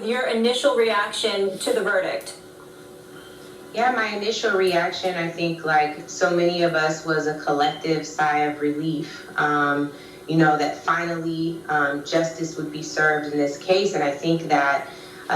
with your initial reaction to the verdict. Yeah, my initial reaction, I think, like so many of us, was a collective sigh of relief. That finally justice would be served in this case. And I think that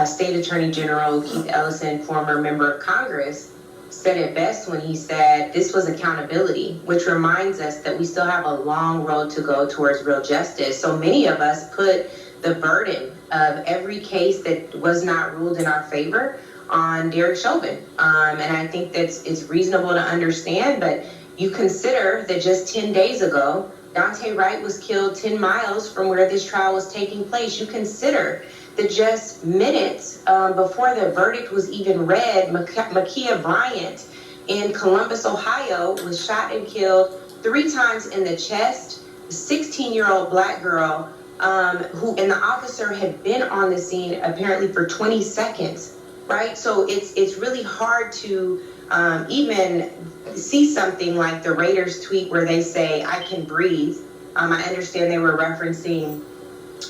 State Attorney General Keith Ellison, former member of Congress, said it best when he said this was accountability, which reminds us that we still have a long road to go towards real justice. So many of us put the burden of every case that was not ruled in our favor on Derek Chauvin. And I think it's reasonable to understand, but you consider that just 10 days ago, Dante Wright was killed 10 miles from where this trial was taking place. You consider that just minutes before the verdict was even read, Ma'Khia Bryant in Columbus, Ohio, was shot and killed 3 times in the chest. A 16-year-old black girl who, and the officer had been on the scene apparently for 20 seconds. Right, so it's really hard to even see something like the Raiders tweet where they say, "I can breathe." I understand they were referencing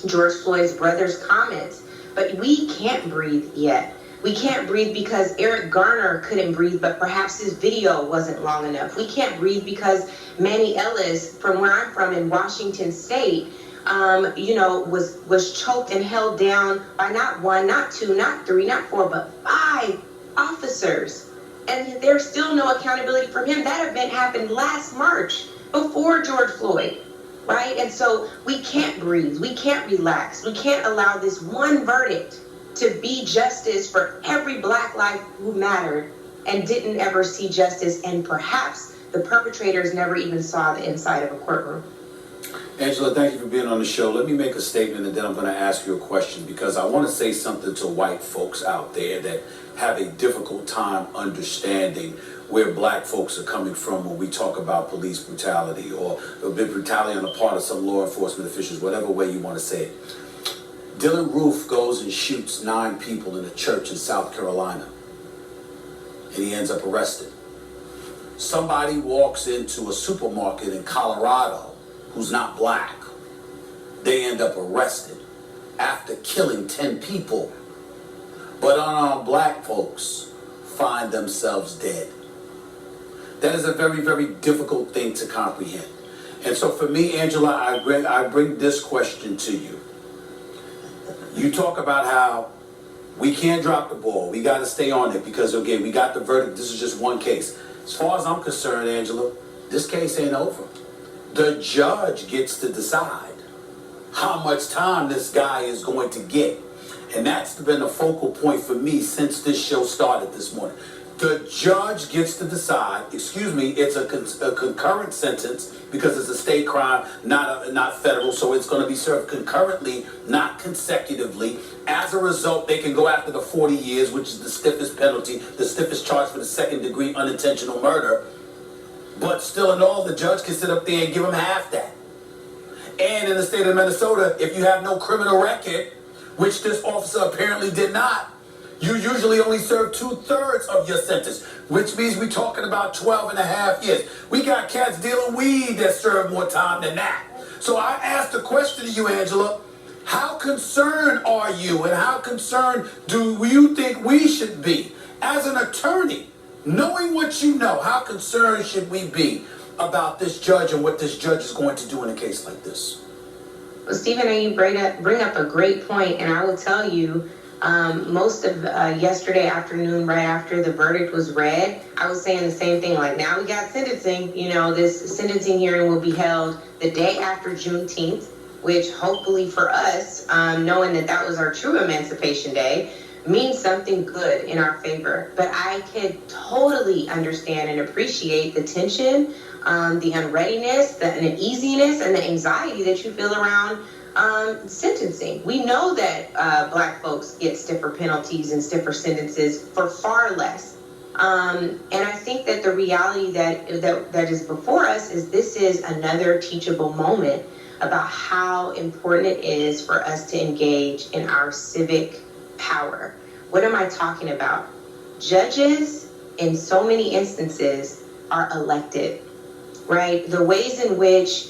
George Floyd's brother's comments, but we can't breathe yet. We can't breathe because Eric Garner couldn't breathe, but perhaps his video wasn't long enough. We can't breathe because Manny Ellis, from where I'm from in Washington State, was choked and held down by not 1, not 2, not 3, not 4, but 5 officers. And there's still no accountability from him. That event happened last March, before George Floyd, right? And so we can't breathe. We can't relax. We can't allow this one verdict to be justice for every black life who mattered and didn't ever see justice. And perhaps the perpetrators never even saw the inside of a courtroom. Angela, thank you for being on the show. Let me make a statement and then I'm going to ask you a question, because I want to say something to white folks out there that have a difficult time understanding where black folks are coming from when we talk about police brutality or brutality on the part of some law enforcement officials, whatever way you want to say it. Dylan Roof goes and shoots 9 people in a church in South Carolina, and he ends up arrested. Somebody walks into a supermarket in Colorado who's not black. They end up arrested after killing 10 people. But unarmed black folks find themselves dead. That is a very, very difficult thing to comprehend. And so for me, Angela, I bring this question to you. You talk about how we can't drop the ball. We got to stay on it because, again, we got the verdict. This is just one case. As far as I'm concerned, Angela, this case ain't over. The judge gets to decide how much time this guy is going to get. And that's been a focal point for me since this show started this morning. The judge gets to decide, it's a concurrent sentence because it's a state crime, not federal, so it's going to be served concurrently, not consecutively. As a result, they can go after the 40 years, which is the stiffest penalty, the stiffest charge for the second-degree unintentional murder. But still in all, the judge can sit up there and give him half that. And in the state of Minnesota, if you have no criminal record, which this officer apparently did not, you usually only serve 2/3 of your sentence, which means we're talking about 12 and a half years. We got cats dealing weed that serve more time than that. So I asked the question to you, Angela, how concerned are you and how concerned do you think we should be as an attorney? Knowing what you know, how concerned should we be about this judge and what this judge is going to do in a case like this? Well, Stephen, you bring up a great point, and I will tell you, most of yesterday afternoon, right after the verdict was read, I was saying the same thing, like, now we got sentencing. This sentencing hearing will be held the day after Juneteenth, which hopefully for us, knowing that was our true Emancipation Day, means something good in our favor. But I could totally understand and appreciate the tension, the unreadiness, the uneasiness, and the anxiety that you feel around sentencing. We know that black folks get stiffer penalties and stiffer sentences for far less. And I think that the reality that is before us is this is another teachable moment about how important it is for us to engage in our civic power. What am I talking about? Judges, in so many instances, are elected, right? The ways in which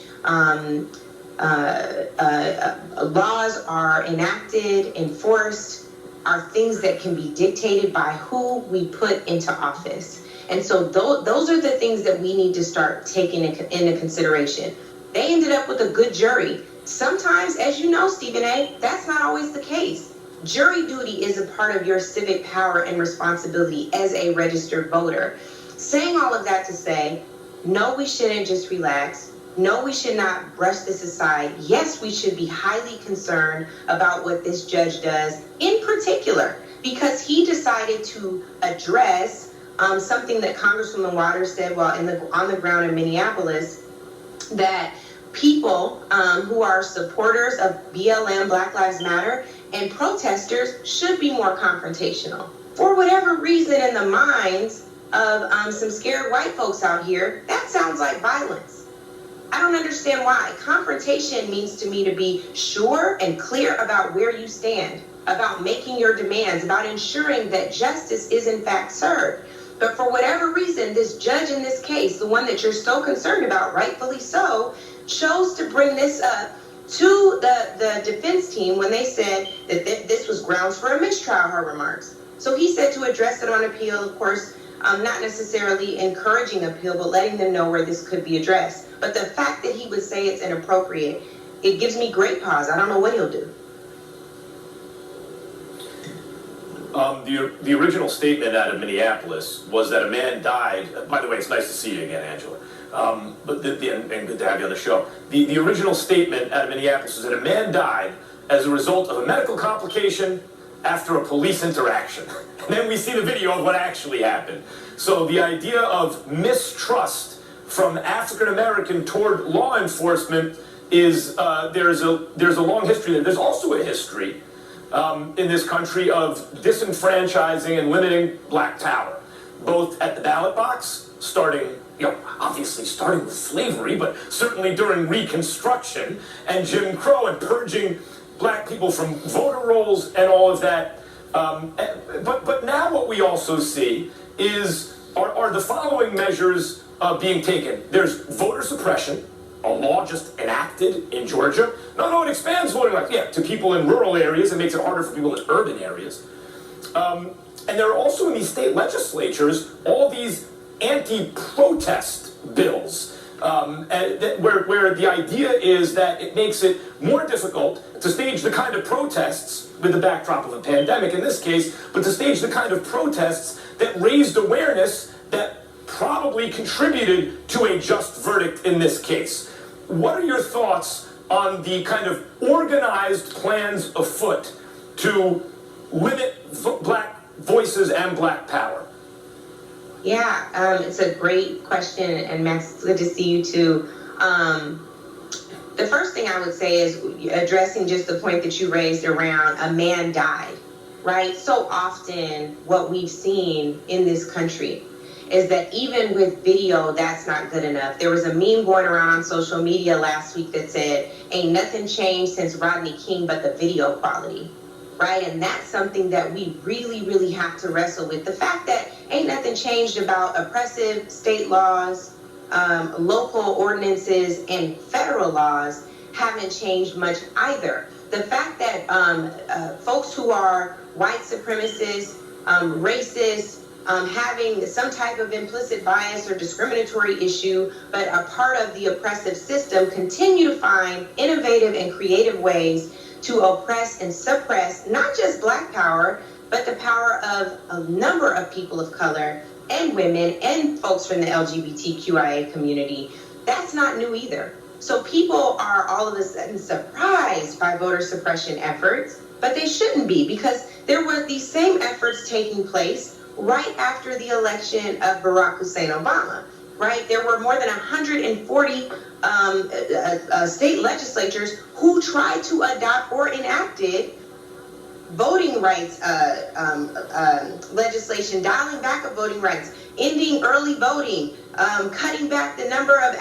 laws are enacted, enforced, are things that can be dictated by who we put into office. And so those are the things that we need to start taking into consideration. They ended up with a good jury. Sometimes, as you know, Stephen A., that's not always the case. Jury duty is a part of your civic power and responsibility as a registered voter. Saying all of that to say, no, we shouldn't just relax. No, we should not brush this aside. Yes, we should be highly concerned about what this judge does, in particular, because he decided to address something that Congresswoman Waters said while on the ground in Minneapolis, that people who are supporters of BLM, Black Lives Matter, and protesters should be more confrontational. For whatever reason, in the minds of some scared white folks out here, that sounds like violence. I don't understand why. Confrontation means to me to be sure and clear about where you stand, about making your demands, about ensuring that justice is in fact served. But for whatever reason, this judge in this case, the one that you're so concerned about, rightfully so, chose to bring this up to the defense team when they said that this was grounds for a mistrial, her remarks. So he said to address it on appeal, of course, not necessarily encouraging appeal, but letting them know where this could be addressed. But the fact that he would say it's inappropriate, it gives me great pause. I don't know what he'll do. The original statement out of Minneapolis was that a man died. By the way, it's nice to see you again, Angela. And good to have you on the show. The original statement out of Minneapolis was that a man died as a result of a medical complication after a police interaction. And then we see the video of what actually happened. So the idea of mistrust from African American toward law enforcement is there's a long history there. There's also a history in this country of disenfranchising and limiting black power, both at the ballot box, obviously starting with slavery, but certainly during Reconstruction and Jim Crow and purging black people from voter rolls and all of that. But now what we also see are the following measures being taken. There's voter suppression, a law just enacted in Georgia. No, it expands voting rights, to people in rural areas. It makes it harder for people in urban areas. And there are also in these state legislatures all these anti-protest bills, where the idea is that it makes it more difficult to stage the kind of protests with the backdrop of a pandemic in this case, but to stage the kind of protests that raised awareness that probably contributed to a just verdict in this case. What are your thoughts on the kind of organized plans afoot to limit black voices and black power? Yeah, it's a great question, and Max, it's good to see you too. The first thing I would say is addressing just the point that you raised around a man died, right? So often what we've seen in this country is that even with video, that's not good enough. There was a meme going around on social media last week that said, ain't nothing changed since Rodney King but the video quality, right? And that's something that we really, really have to wrestle with. The fact that ain't nothing changed about oppressive state laws, local ordinances, and federal laws haven't changed much either. The fact that folks who are white supremacists, racist, having some type of implicit bias or discriminatory issue, but a part of the oppressive system, continue to find innovative and creative ways to oppress and suppress not just black power, but the power of a number of people of color and women and folks from the LGBTQIA community. That's not new either. So people are all of a sudden surprised by voter suppression efforts, but they shouldn't be, because there were these same efforts taking place right after the election of Barack Hussein Obama, right? There were more than 140 state legislatures who tried to adopt or enacted voting rights legislation, dialing back of voting rights, ending early voting, cutting back the number of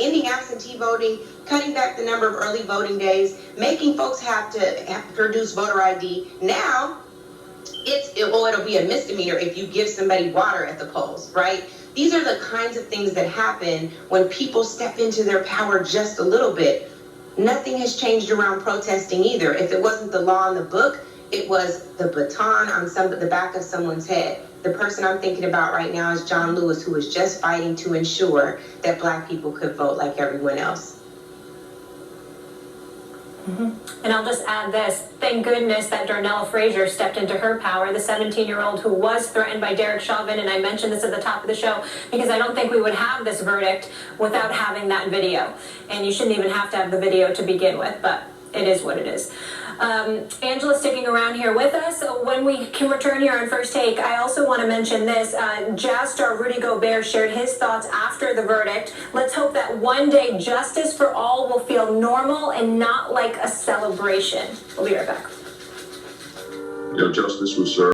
ending absentee voting, cutting back the number of early voting days, making folks have to produce voter ID. Now, it'll be a misdemeanor if you give somebody water at the polls, right? These are the kinds of things that happen when people step into their power just a little bit. Nothing has changed around protesting either. If it wasn't the law in the book, it was the baton on the back of someone's head. The person I'm thinking about right now is John Lewis, who was just fighting to ensure that Black people could vote like everyone else. And I'll just add this, thank goodness that Darnell Frazier stepped into her power, the 17-year-old who was threatened by Derek Chauvin, and I mentioned this at the top of the show, because I don't think we would have this verdict without having that video. And you shouldn't even have to have the video to begin with, but it is what it is. Angela's sticking around here with us. So when we can return here on First Take, I also want to mention this. Jazz star Rudy Gobert shared his thoughts after the verdict. Let's hope that one day justice for all will feel normal and not like a celebration. We'll be right back. Justice was served.